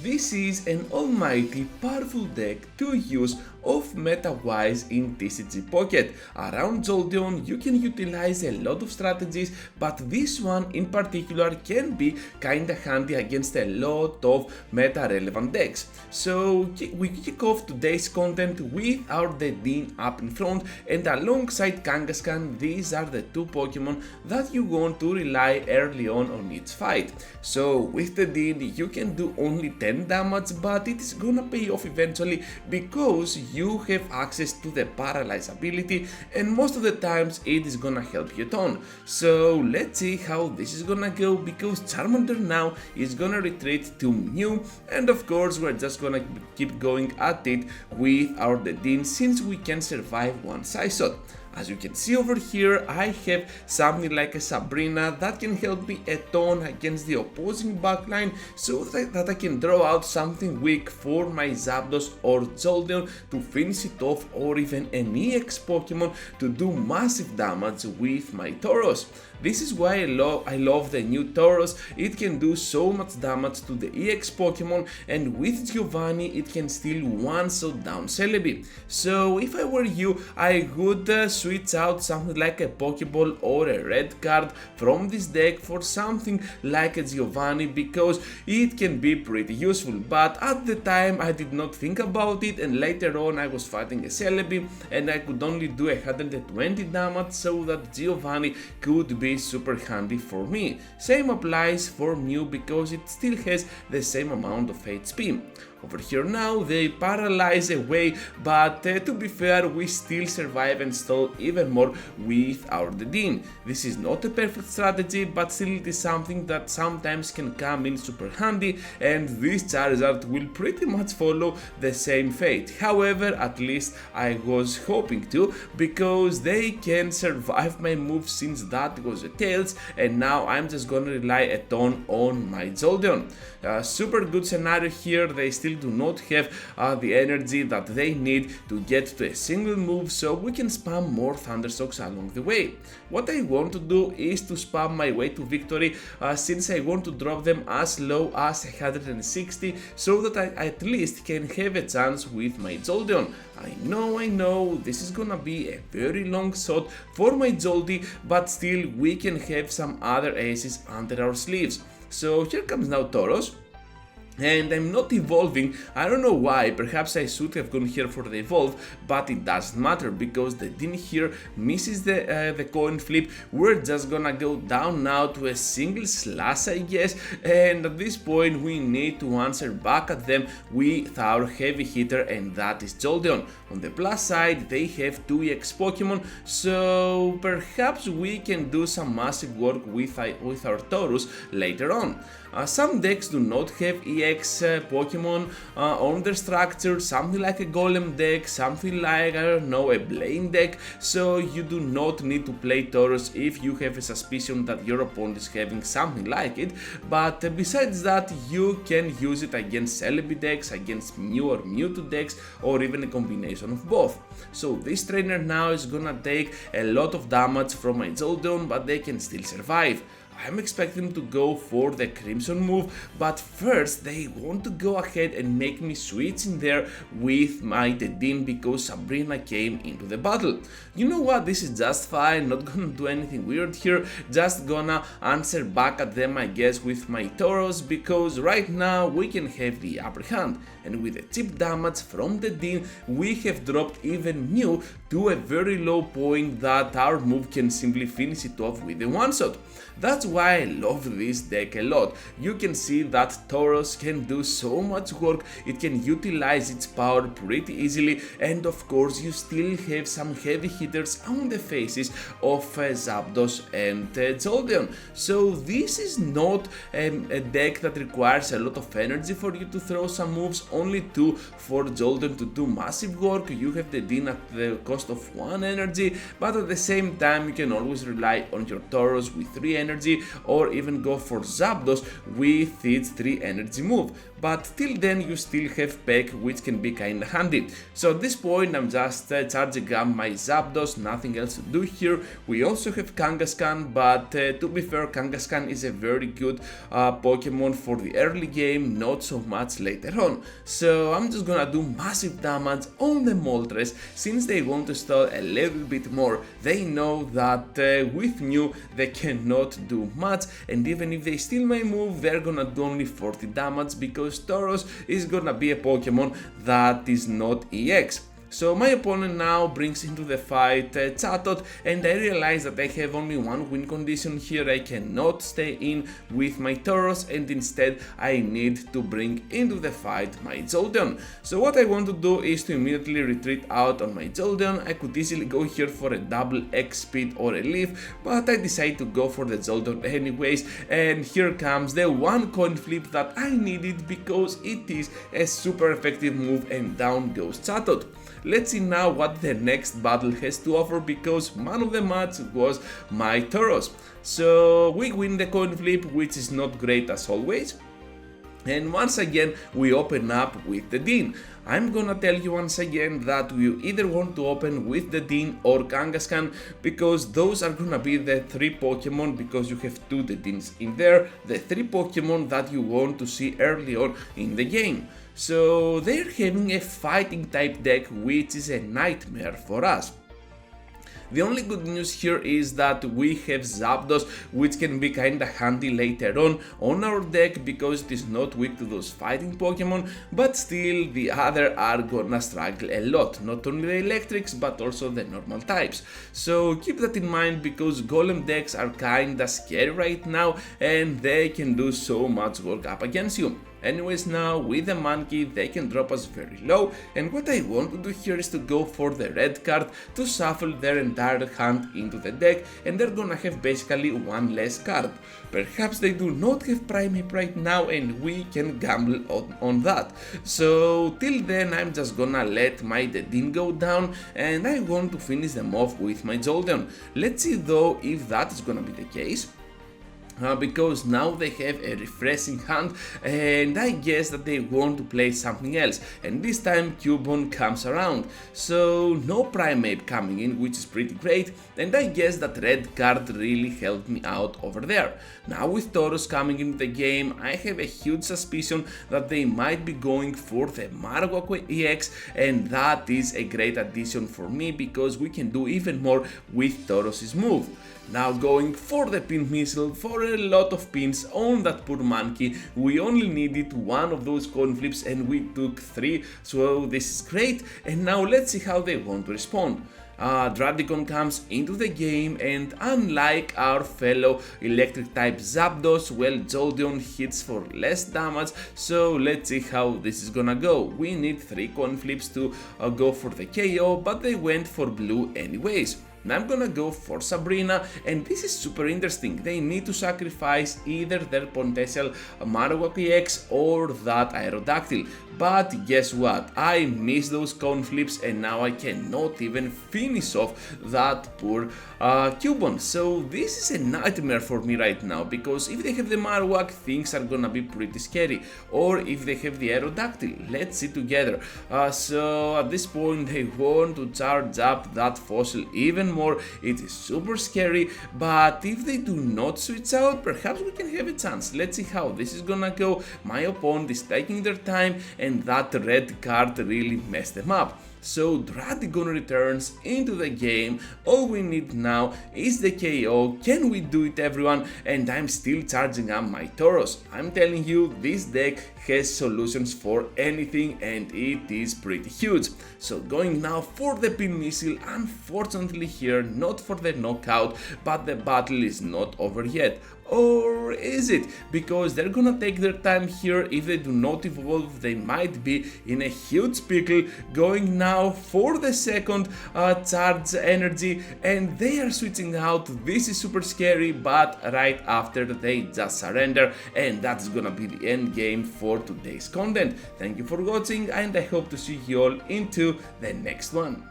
This is an almighty powerful deck to use off meta wise in TCG Pocket. Around Jolteon you can utilize a lot of strategies, but this one in particular can be kinda handy against a lot of meta relevant decks. So we kick off today's content with our Dedenne up in front, and alongside Kangaskhan these are the two Pokemon that you want to rely early on each fight. So with Dedenne you can do only 10 damage, but it is gonna pay off eventually because you have access to the paralyze ability, and most of the times it is gonna help you a ton. So let's see how this is gonna go, because Charmander now is gonna retreat to Mew, and of course we're just gonna keep going at it with our Dedenne since we can survive one side shot. As you can see over here, I have something like a Sabrina that can help me a ton against the opposing backline, so that I can draw out something weak for my Zapdos or Jolteon to finish it off, or even an EX Pokemon to do massive damage with my Tauros. This is why I love the new Tauros. It can do so much damage to the EX Pokemon, and with Giovanni it can still one-shot down Celebi. So if I were you, I would switch out something like a Pokeball or a red card from this deck for something like a Giovanni, because it can be pretty useful. But at the time I did not think about it, and later on I was fighting a Celebi and I could only do 120 damage, so that Giovanni could be super handy for me. Same applies for Mew because it still has the same amount of HP. Over here now they paralyze away, but to be fair we still survive and stall even more with our Dedenne. This is not a perfect strategy, but still it is something that sometimes can come in super handy, and this Charizard will pretty much follow the same fate. However, at least I was hoping to, because they can survive my move since that was a Tails, and now I'm just gonna rely a ton on my Jolteon. Super good scenario here. They still do not have the energy that they need to get to a single move, so we can spam more Thundershocks along the way. What I want to do is to spam my way to victory, since I want to drop them as low as 160, so that I at least can have a chance with my Jolteon. I know, this is gonna be a very long shot for my Jolty, but still we can have some other aces under our sleeves. So here comes now Tauros. And I'm not evolving. I don't know why. Perhaps I should have gone here for the evolve, but it doesn't matter because the Dedenne here misses the coin flip. We're just gonna go down now to a single slash, I guess, and at this point we need to answer back at them with our heavy hitter, and that is Jolteon. On the plus side they have 2 EX Pokemon, so perhaps we can do some massive work with our Taurus later on. Some decks do not have EX Pokemon on their structure, something like a Golem deck, something like, I don't know, a Blaine deck, so you do not need to play Tauros if you have a suspicion that your opponent is having something like it. But besides that, you can use it against Celebi decks, against Mew or Mewtwo decks, or even a combination of both. So this trainer now is gonna take a lot of damage from my Jolteon, but they can still survive. I'm expecting them to go for the Crimson move, but first they want to go ahead and make me switch in there with my Dedenne because Sabrina came into the battle. You know what, this is just fine, not gonna do anything weird here, just gonna answer back at them, I guess, with my Tauros, because right now we can have the upper hand, and with the cheap damage from Dedenne we have dropped even Mew to a very low point that our move can simply finish it off with a one-shot. That's why I love this deck a lot. You can see that Tauros can do so much work, it can utilize its power pretty easily, and of course you still have some heavy hitters on the faces of Zapdos and Jolteon. So this is not a deck that requires a lot of energy for you to throw some moves, only 2 for Jolteon to do massive work. You have the Dedenne at the cost of 1 energy, but at the same time you can always rely on your Tauros with 3 energy, energy, or even go for Zapdos with its 3 energy move. But till then you still have Peck, which can be kinda handy. So at this point I'm just charging up my Zapdos, nothing else to do here. We also have Kangaskhan, but to be fair, Kangaskhan is a very good Pokemon for the early game, not so much later on. So I'm just gonna do massive damage on the Moltres. Since they want to stall a little bit more, they know that with new they cannot do much, and even if they steal my move, they're gonna do only 40 damage because Tauros is gonna be a Pokemon that is not EX. So my opponent now brings into the fight Chatot, and I realize that I have only one win condition here. I cannot stay in with my Tauros, and instead I need to bring into the fight my Jolteon. So what I want to do is to immediately retreat out on my Jolteon. I could easily go here for a double X speed or a leaf, but I decide to go for the Jolteon anyways, and here comes the one coin flip that I needed because it is a super effective move, and down goes Chatot. Let's see now what the next battle has to offer, because man of the match was my Tauros. So we win the coin flip, which is not great as always. And once again we open up with the Dean. I'm gonna tell you once again that you either want to open with the Dean or Kangaskhan, because those are gonna be the 3 Pokemon, because you have 2 Deans in there, the 3 Pokemon that you want to see early on in the game. So they're having a fighting type deck, which is a nightmare for us. The only good news here is that we have Zapdos, which can be kinda handy later on our deck, because it is not weak to those fighting Pokemon, but still the other are gonna struggle a lot, not only the electrics but also the normal types. So keep that in mind, because Golem decks are kinda scary right now, and they can do so much work up against you. Anyways, now with the monkey they can drop us very low, and what I want to do here is to go for the red card to shuffle their entire hand into the deck, and they're gonna have basically one less card. Perhaps they do not have Primeape right now, and we can gamble on that. So till then I'm just gonna let my Dean go down, and I want to finish them off with my Jolteon. Let's see though if that is gonna be the case. Because now they have a refreshing hand, and I guess that they want to play something else, and this time Cubone comes around, so no Primeape coming in, which is pretty great, and I guess that red card really helped me out over there. Now with Tauros coming into the game, I have a huge suspicion that they might be going for the Marowak EX, and that is a great addition for me, because we can do even more with Tauros' move. Now going for the pin missile, for a lot of pins on that poor monkey. We only needed one of those coin flips and we took 3, so this is great. And now let's see how they want to respond. Dracticon comes into the game, and unlike our fellow electric type Zapdos, well, Jolteon hits for less damage, so let's see how this is gonna go. We need 3 coin flips to go for the KO, but they went for blue anyways. Now I'm gonna go for Sabrina, and this is super interesting. They need to sacrifice either their potential Marowak EX or that Aerodactyl. But guess what? I missed those coin flips, and now I cannot even finish off that poor Cubone. So this is a nightmare for me right now, because if they have the Marowak, things are gonna be pretty scary. Or if they have the Aerodactyl, let's see together. So at this point they want to charge up that fossil even more. It is super scary, but if they do not switch out, perhaps we can have a chance. Let's see how this is gonna go. My opponent is taking their time, and that red card really messed them up. So Dracticon returns into the game. All we need now is the KO. Can we do it, everyone? And I'm still charging up my Tauros. I'm telling you, this deck has solutions for anything, and it is pretty huge. So going now for the pin missile. Unfortunately here, not for the knockout, but the battle is not over yet. Or is it? Because they're gonna take their time here. If they do not evolve, they might be in a huge pickle. Going now for the second charge energy, and they are switching out. This is super scary, but right after they just surrender, and that's gonna be the end game for today's content. Thank you for watching, and I hope to see you all into the next one.